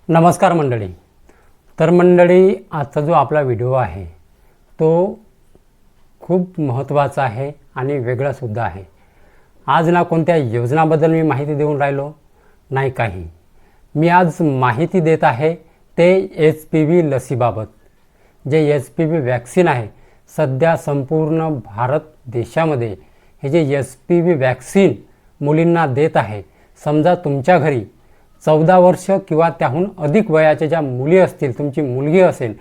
नमस्कार मंडळी. तर मंडळी, आजचा जो आपला व्हिडिओ आहे तो खूप महत्त्वाचा आहे आणि वेगळासुद्धा आहे. आज ना कोणत्या योजनाबद्दल मी माहिती देऊन राहिलो नाही काही. मी आज माहिती देत आहे ते HPV लसीबाबत. जे HPV वॅक्सिन आहे सध्या संपूर्ण भारत देशामध्ये हे जे HPV वॅक्सिन मुलींना देत आहे. समजा तुमच्या घरी 14 वर्ष किंवा त्याहून अधिक वयाच्या ज्या मुली असतील, तुमची मुलगी असेल,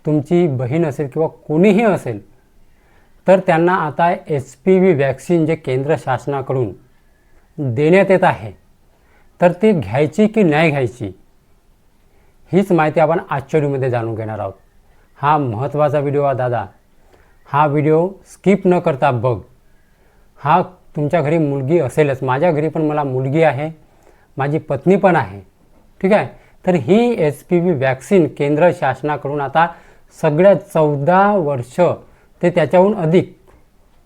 तुमची बहीण असेल किंवा कोणीही असेल, तर त्यांना आता HPV वॅक्सिन जे केंद्र शासनाकडून देण्यात येत आहे तर ते घ्यायची की नाही घ्यायची हीच माहिती आपण आजच्या व्हिडिओमध्ये जाणून घेणार आहोत. हा महत्त्वाचा व्हिडिओ आहे दादा. हा व्हिडिओ स्किप न करता बघ. हा तुमच्या घरी मुलगी असेलच. माझ्या घरी पण मला मुलगी आहे, माझी पत्नी पण आहे. ठीक आहे. तर ही HPV वॅक्सिन केंद्र शासनाकडून आता सगळ्या 14 वर्ष ते त्याच्याहून अधिक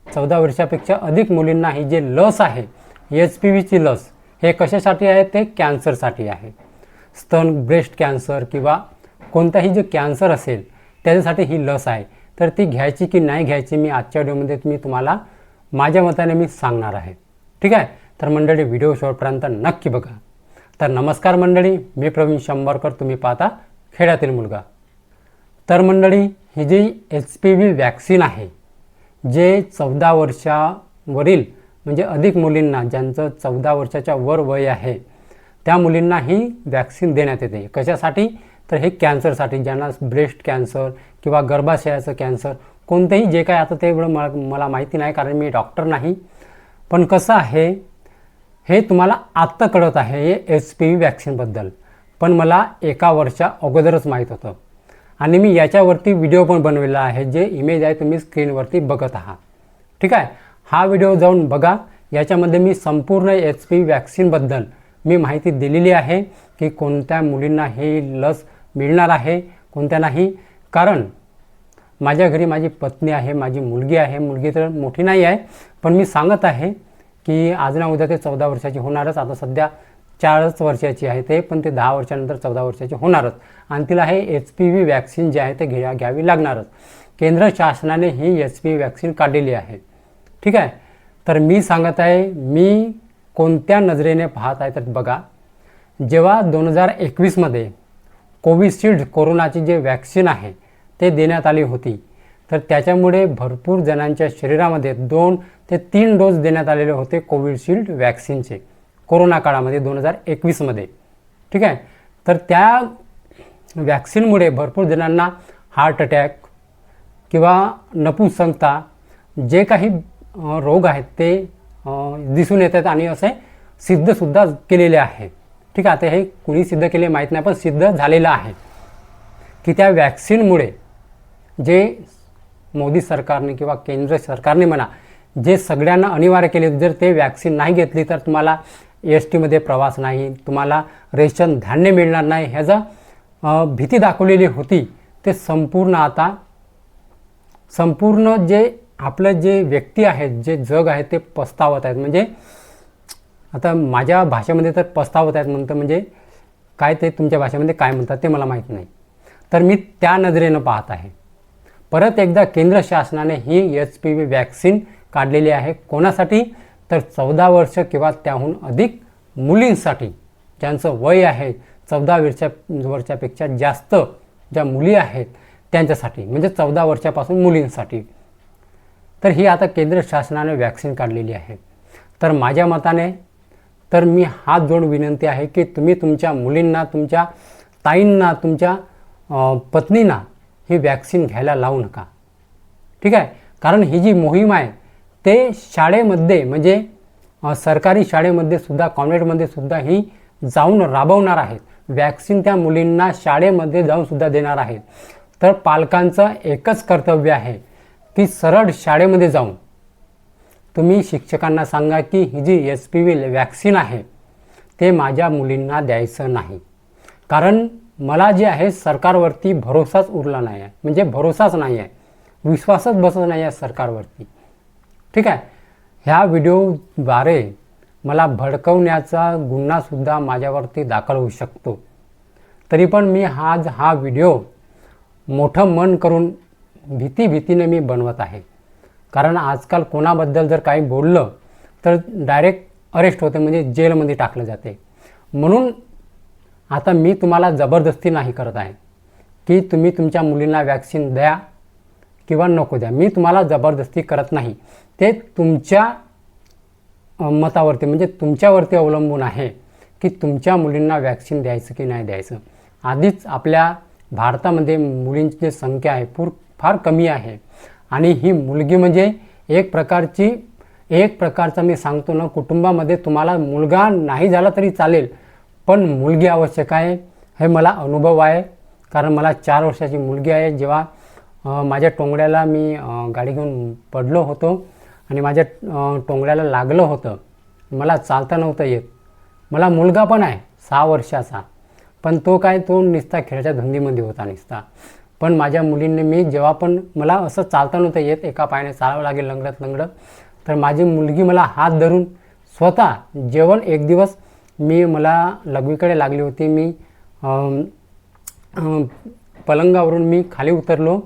14 वर्षापेक्षा अधिक मुलींना ही जे लस आहे HPVची लस, हे कशासाठी आहे? ते कॅन्सरसाठी आहे. स्तन, ब्रेस्ट कॅन्सर किंवा कोणताही जे कॅन्सर असेल त्याच्यासाठी ही लस आहे. तर ती घ्यायची की नाही घ्यायची मी आजच्या व्हिडिओमध्ये मी तुम्हाला माझ्या मताने मी सांगणार आहे. ठीक आहे. तर मंडळी, व्हिडिओ शेवटपर्यंत नक्की बघा. तर नमस्कार मंडळी, मी प्रवीण शंभरकर, तुम्ही पाहता खेड्यातील मुलगा. तर मंडळी, ही जी HPV वॅक्सिन आहे जे 14 वर्षावरील म्हणजे अधिक मुलींना, ज्यांचं 14 वर्षाच्या वर वय आहे त्या मुलींना ही वॅक्सिन देण्यात येते. कशासाठी? तर हे कॅन्सरसाठी, ज्यांना ब्रेस्ट कॅन्सर किंवा गर्भाशयाचं कॅन्सर, कोणतेही जे काय, आता ते एवढं मला माहिती नाही कारण मी डॉक्टर नाही. पण कसं आहे, हे तुम्हाला आत्ता कळत आहे हे HPV वॅक्सिनबद्दल. पण मला 1 वर्षा अगोदरच माहीत होतं आणि मी याच्यावरती व्हिडिओ पण बनवलेला आहे. जे इमेज आहे तुम्ही स्क्रीनवरती बघत आहात. ठीक आहे. हा व्हिडिओ जाऊन बघा. याच्यामध्ये मी संपूर्ण HPV वॅक्सिनबद्दल मी माहिती दिलेली आहे की कोणत्या मुलींना ही लस मिळणार आहे, कोणत्या नाही. कारण माझ्या घरी माझी पत्नी आहे, माझी मुलगी आहे. मुलगी तर मोठी नाही आहे, पण मी सांगत आहे की आज ना उद्या ते 14 वर्षाची होणारच. आता सध्या 4च वर्षाची आहे ते, पण ते 10 वर्षानंतर 14 वर्षाची होणारच. आणि तिला हे HPV वॅक्सिन जे आहे ते घ्यावी लागणारच. केंद्र शासनाने ही HPV वॅक्सिन काढलेली आहे. ठीक आहे. तर मी सांगत आहे, मी कोणत्या नजरेने पाहत आहे तर बघा. जेव्हा 2021मध्ये कोविशिल्ड कोरोनाची जे वॅक्सिन आहे ते देण्यात आली होती, तर त्याच्यामुळे भरपूर जणांच्या शरीरामध्ये 2 ते 3 डोस देण्यात आलेले होते कोविशिल्ड वॅक्सिनचे कोरोना काळामध्ये 2021मध्ये. ठीक आहे. तर त्या वॅक्सिनमुळे भरपूर जणांना हार्ट अटॅक किंवा नपुंसकता जे काही रोग आहेत ते दिसून येतात आणि असे सिद्धसुद्धा केलेले आहे. ठीक आहे. आता हे कुणी सिद्ध केले माहीत नाही, पण सिद्ध झालेलं आहे की त्या वॅक्सिनमुळे जे मोदी सरकारने किंवा केंद्र सरकारने म्हणा, जे सगळ्यांना अनिवार्य केले, जर ते वॅक्सिन नाही घेतली तर तुम्हाला STमध्ये प्रवास नाही, तुम्हाला रेशन धान्य मिळणार नाही, ह्याचा भीती दाखवलेली होती. ते संपूर्ण आता संपूर्ण जे आपलं जे व्यक्ती आहेत, जे जग आहे ते पस्तावत आहेत. म्हणजे आता माझ्या भाषेमध्ये तर पस्तावत आहेत म्हणतं, म्हणजे काय ते तुमच्या भाषेमध्ये काय म्हणतात ते मला माहीत नाही. तर मी त्या नजरेनं पाहत आहे. परत एकदा केंद्र शासनाने ही HPV वॅक्सिन काढलेली आहे. कोणासाठी? तर 14 वर्ष किंवा त्याहून अधिक मुलींसाठी, ज्यांचं वय आहे 14 वर्षापेक्षा जास्त ज्या मुली आहेत त्यांच्यासाठी, म्हणजे 14 वर्षापासून मुलींसाठी. तर ही आता केंद्र शासनाने वॅक्सिन काढलेली आहे. तर माझ्या मताने तर मी हात जोडून विनंती आहे की तुम्ही तुमच्या मुलींना, तुमच्या ताईंना, तुमच्या पत्नींना ही वॅक्सिन घ्यायला लावू नका. ठीक आहे. कारण ही जी मोहीम आहे ते शाळेमध्ये, म्हणजे सरकारी शाळेमध्ये सुद्धा, कॉन्व्हेंटमध्ये सुद्धा ही जाऊन राबवणार आहेत. वॅक्सिन त्या मुलींना शाळेमध्ये जाऊन सुद्धा देणार आहेत. तर पालकांचं एकच कर्तव्य आहे की सरळ शाळेमध्ये जाऊन तुम्ही शिक्षकांना सांगा की ही जी HPV वॅक्सिन आहे ते माझ्या मुलींना द्यायचं नाही. कारण मला जे आहे सरकारवरती भरोसाच उरला नाही आहे, म्हणजे भरोसाच नाही आहे, विश्वासच बसत नाही आहे सरकारवरती. ठीक आहे. ह्या व्हिडिओद्वारे मला भडकवण्याचा गुन्हासुद्धा माझ्यावरती दाखल होऊ शकतो. तरी पण मी आज हा व्हिडिओ मोठं मन करून भीतीने मी बनवत आहे. कारण आजकाल कोणाबद्दल जर काही बोललं तर डायरेक्ट अरेस्ट होते, म्हणजे जेलमध्ये टाकलं जाते. म्हणून आता मी तुम्हाला जबरदस्ती नाही करत आहे की तुम्ही तुमच्या मुलींना वॅक्सिन द्या किंवा नको द्या. मी तुम्हाला जबरदस्ती करत नाही. ते तुमच्या मतावरती, म्हणजे तुमच्यावरती अवलंबून आहे की तुमच्या मुलींना वॅक्सिन द्यायचं की नाही द्यायचं. आधीच आपल्या भारतामध्ये मुलींची जी संख्या आहे फार कमी आहे. आणि ही मुलगी म्हणजे एक प्रकारचा मी सांगतो ना, कुटुंबामध्ये तुम्हाला मुलगा नाही झाला तरी चालेल, पण मुलगी आवश्यक आहे. हे मला अनुभव आहे, कारण मला 4 वर्षाची मुलगी आहे. जेव्हा माझ्या टोंगड्याला मी गाडी घेऊन पडलो होतो आणि माझ्या टोंगड्याला लागलं होतं, मला चालता नव्हतं येत. मला मुलगा पण आहे 6 वर्षाचा, पण तो नुसता खेळाच्या धुंदीमध्ये होता नुसता. पण माझ्या मुलींनी, मी जेव्हा पण मला असं चालता नव्हतं येत, एका पायाने चालावं लागेल लंगडत, तर माझी मुलगी मला हात धरून स्वतः जेवण, एक दिवस मला लघवीकडे लागली होती. मी पलंगावरून मी खाली उतरलो,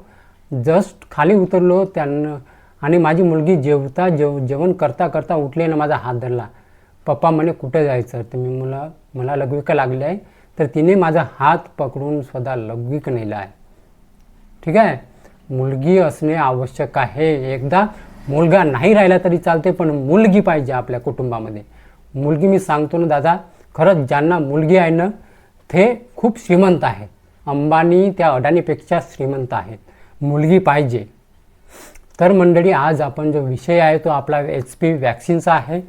जस्ट खाली उतरलो त्यांना, आणि माझी मुलगी जेवण करता उठली आणि माझा हात धरला. पप्पा म्हणे कुठे जायचं, तर मला लघवीका लागली आहे. तर तिने माझा हात पकडून स्वतः लघवीक नेला आहे. ठीक आहे. मुलगी असणे आवश्यक आहे. एकदा मुलगा नाही राहिला तरी चालते, पण मुलगी पाहिजे आपल्या कुटुंबामध्ये. मुलगी, मी सांगतो ना दादा, खरंच ज्यांना मुलगी आहे ना ते खूप श्रीमंत आहेत. अंबानी त्या अडानीपेक्षा श्रीमंत आहेत. मुलगी पाहिजे. तर मंडळी, आज आपण जो विषय आहे तो आपला HPV वॅक्सिनचा आहे.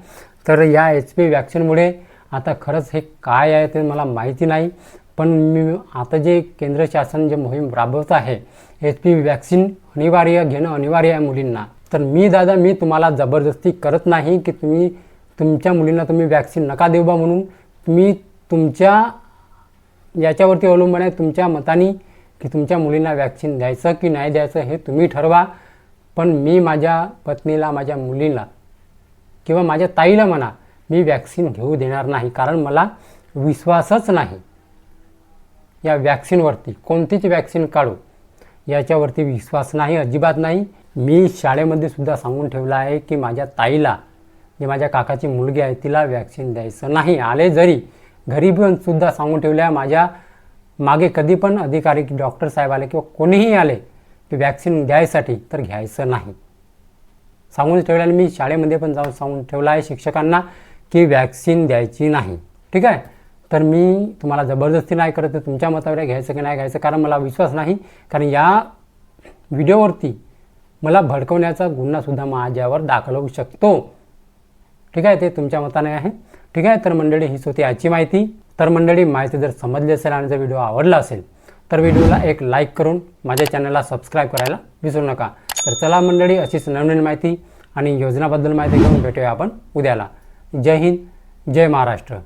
तर या HPV वॅक्सिनमुळे आता खरंच हे काय आहे ते मला माहिती नाही, पण मी आता जे केंद्र शासन जे मोहीम राबवत आहे, HPV वॅक्सिन घेणं अनिवार्य आहे मुलींना. तर मी तुम्हाला जबरदस्ती करत नाही की तुमच्या मुलींना तुम्ही वॅक्सिन नका देऊ बा म्हणून. तुम्ही तुमच्या याच्यावरती अवलंबून आहे, तुमच्या मताने, की तुमच्या मुलींना वॅक्सिन द्यायचं की नाही द्यायचं हे तुम्ही ठरवा. पण मी माझ्या पत्नीला, माझ्या मुलीला किंवा माझ्या ताईला म्हणा, मी वॅक्सिन घेऊ देणार नाही. कारण मला विश्वासच नाही या वॅक्सिनवरती. कोणतीच वॅक्सिन काढू याच्यावरती विश्वास नाही, अजिबात नाही. मी शाळेमध्ये सुद्धा सांगून ठेवलं आहे की माझ्या ताईला, जे माझ्या काकाची मुलगी आहे, तिला वॅक्सिन द्यायचं नाही. आले जरी घरी पण सुद्धा सांगून ठेवलं आहे. माझ्या मागे कधी पण अधिकारी, डॉक्टर साहेब आले किंवा कोणीही आले की वॅक्सिन द्यायसाठी, तर घ्यायचं नाही सांगून ठेवलं आहे. मी शाळेमध्ये पण जाऊन सांगून ठेवलं आहे शिक्षकांना की वॅक्सिन द्यायची नाही. ठीक आहे. तर मी तुम्हाला जबरदस्ती नाही करत, तुमच्या मतावर घ्यायचं की नाही घ्यायचं, कारण मला विश्वास नाही. कारण या व्हिडिओवरती मला भडकवण्याचा गुन्हासुद्धा माझ्यावर दाखल होऊ शकतो. ठीक आहे. ते तुमच्या मताने आहे. ठीक आहे. तर मंडळी, हीच होती आजची माहिती. तर मंडळी, माहिती जर समजली असेल आणि जर व्हिडिओ आवडला असेल तर व्हिडिओला एक लाईक करून माझ्या चॅनलला सबस्क्राईब करायला विसरू नका. तर चला मंडळी, अशीच नवीन माहिती आणि योजनाबद्दल माहिती घेऊन भेटूया आपण उद्याला. जय हिंद, जय महाराष्ट्र.